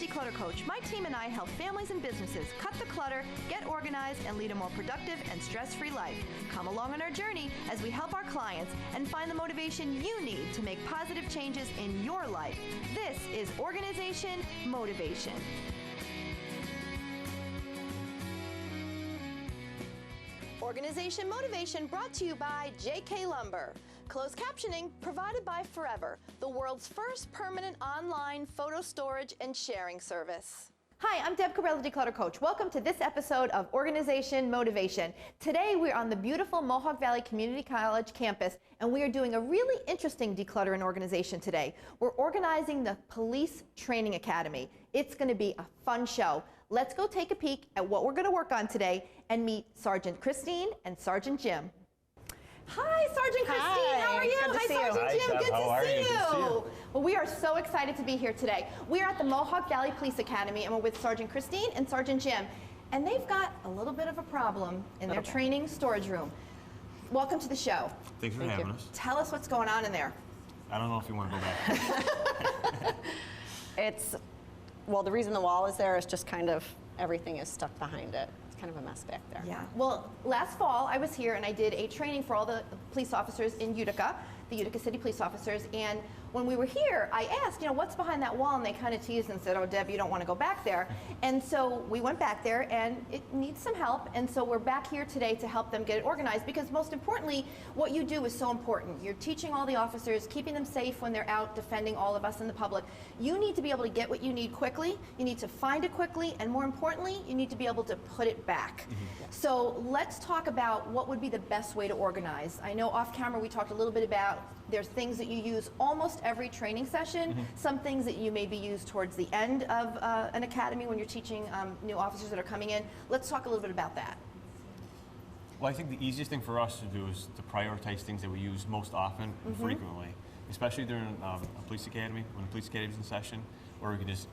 DeClutter Coach. My team and I help families and businesses cut the clutter, get organized, and lead a more productive and stress-free life. Come along on our journey as we help our clients and find the motivation you need to make positive changes in your life. This is Organization Motivation. Organization Motivation brought to you by JK Lumber. Closed captioning provided by Forever, the world's first permanent online photo storage and sharing service. Hi, I'm Deb Cabral, the DeClutter Coach. Welcome to this episode of Organization Motivation. Today we're on the beautiful Mohawk Valley Community College campus, and we are doing a really interesting decluttering organization today. We're organizing the Police Training Academy. It's going to be a fun show. Let's go take a peek at what we're going to work on today and meet Sergeant Christine and Sergeant Jim. Hi, Sergeant Christine. How are you? Hi, Sergeant Jim. Deb. Good to see you. you. Well, we are so excited to be here today. We are at the Mohawk Valley Police Academy, and we're with Sergeant Christine and Sergeant Jim. And they've got a little bit of a problem in their training storage room. Welcome to the show. Thanks for having us. Tell us what's going on in there. I don't know if you want to go back. Well, the reason the wall is there is just kind of everything is stuck behind it. It's kind of a mess back there. Yeah. Well, last fall I was here and I did a training for all the police officers in Utica, the Utica City police officers, and when we were here, I asked, what's behind that wall? And they kind of teased and said, oh, Deb, you don't want to go back there. And so we went back there, and it needs some help. And so we're back here today to help them get it organized, because most importantly, what you do is so important. You're teaching all the officers, keeping them safe when they're out defending all of us in the public. You need to be able to get what you need quickly. You need to find it quickly. And more importantly, you need to be able to put it back. So let's talk about what would be the best way to organize. I know off camera we talked a little bit about there's things that you use almost every training session, some things that you maybe use towards the end of an academy when you're teaching new officers that are coming in. Let's talk a little bit about that. Well, I think the easiest thing for us to do is to prioritize things that we use most often and frequently, especially during a police academy, when the police academy is in session, where we can just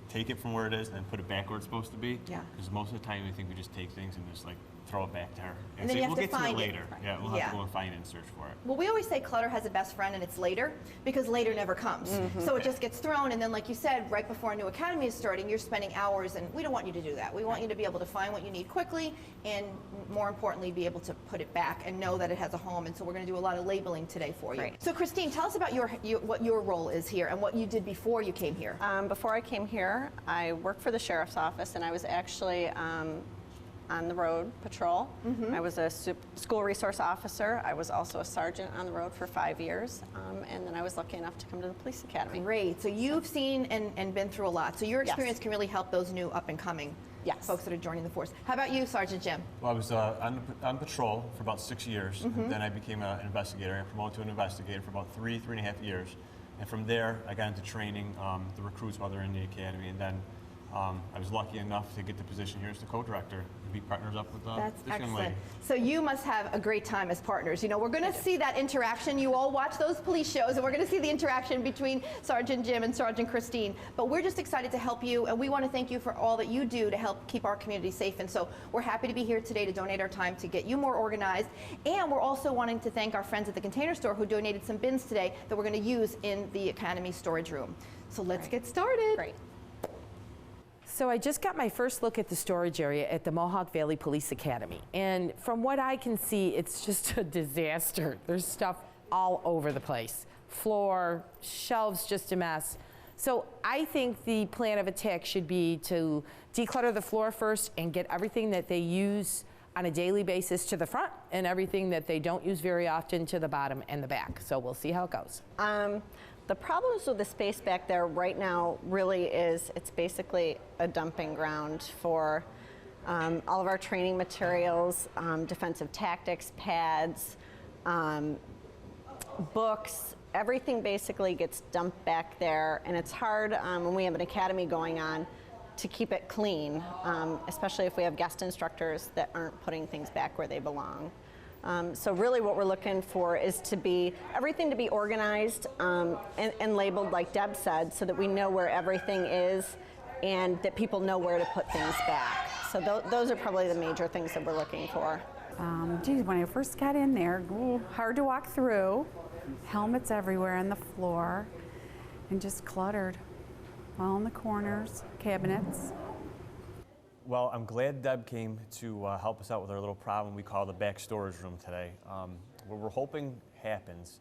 take it from where it is and put it back where it's supposed to be. Yeah. Because most of the time we think we just take things and just like throw it back to her. And then you have we'll to get find to it. it later. Yeah, we'll have to go and find it and search for it. Well, we always say clutter has a best friend and it's later, because later never comes. So it just gets thrown, and then like you said, right before a new academy is starting, you're spending hours, and we don't want you to do that. We want you to be able to find what you need quickly, and more importantly, be able to put it back and know that it has a home. And so we're going to do a lot of labeling today for you. Right. So Christine, tell us about what your role is here and what you did before you came here. Before I came here, I worked for the sheriff's office, and I was actually on the road patrol. I was a school resource officer. I was also a sergeant on the road for 5 years, and then I was lucky enough to come to the police academy. Great. So you've seen and been through a lot. So your experience can really help those new up-and-coming folks that are joining the force. How about you, Sergeant Jim? Well, I was on patrol for about 6 years, and then I became an investigator. I promoted to an investigator for about three and a half years. And from there, I got into training the recruits while they're in the academy, and then I was lucky enough to get the position here as the co-director and be partners up with this young lady. So you must have a great time as partners. We're going to see that interaction. You all watch those police shows, and we're going to see the interaction between Sergeant Jim and Sergeant Christine. But we're just excited to help you, and we want to thank you for all that you do to help keep our community safe. And so we're happy to be here today to donate our time to get you more organized. And we're also wanting to thank our friends at the Container Store who donated some bins today that we're going to use in the Academy storage room. So let's get started. Great. So I just got my first look at the storage area at the Mohawk Valley Police Academy. And from what I can see, it's just a disaster. There's stuff all over the place. Floor, shelves, just a mess. So I think the plan of attack should be to declutter the floor first and get everything that they use on a daily basis to the front and everything that they don't use very often to the bottom and the back. So we'll see how it goes. The problems with the space back there right now really is it's basically a dumping ground for all of our training materials, defensive tactics, pads, books. Everything basically gets dumped back there, and it's hard when we have an academy going on to keep it clean, especially if we have guest instructors that aren't putting things back where they belong. So really what we're looking for is everything to be organized and labeled like Deb said, so that we know where everything is and that people know where to put things back. So those are probably the major things that we're looking for. Geez, when I first got in there, hard to walk through, helmets everywhere on the floor, and just cluttered. all in the corners, cabinets. Well, I'm glad Deb came to help us out with our little problem we call the back storage room today. What we're hoping happens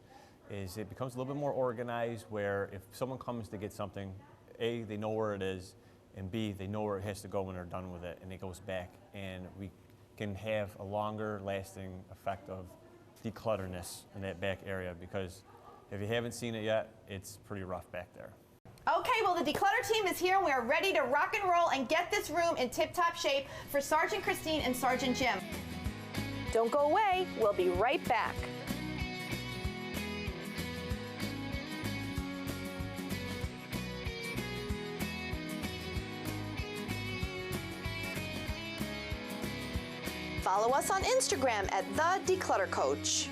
is it becomes a little bit more organized, where if someone comes to get something, A, they know where it is, and B, they know where it has to go when they're done with it, and it goes back. And we can have a longer lasting effect of declutterness in that back area, because if you haven't seen it yet, it's pretty rough back there. Okay, well, the Declutter team is here and we are ready to rock and roll and get this room in tip-top shape for Sergeant Christine and Sergeant Jim. Don't go away, we'll be right back. Follow us on Instagram at the DeClutter Coach.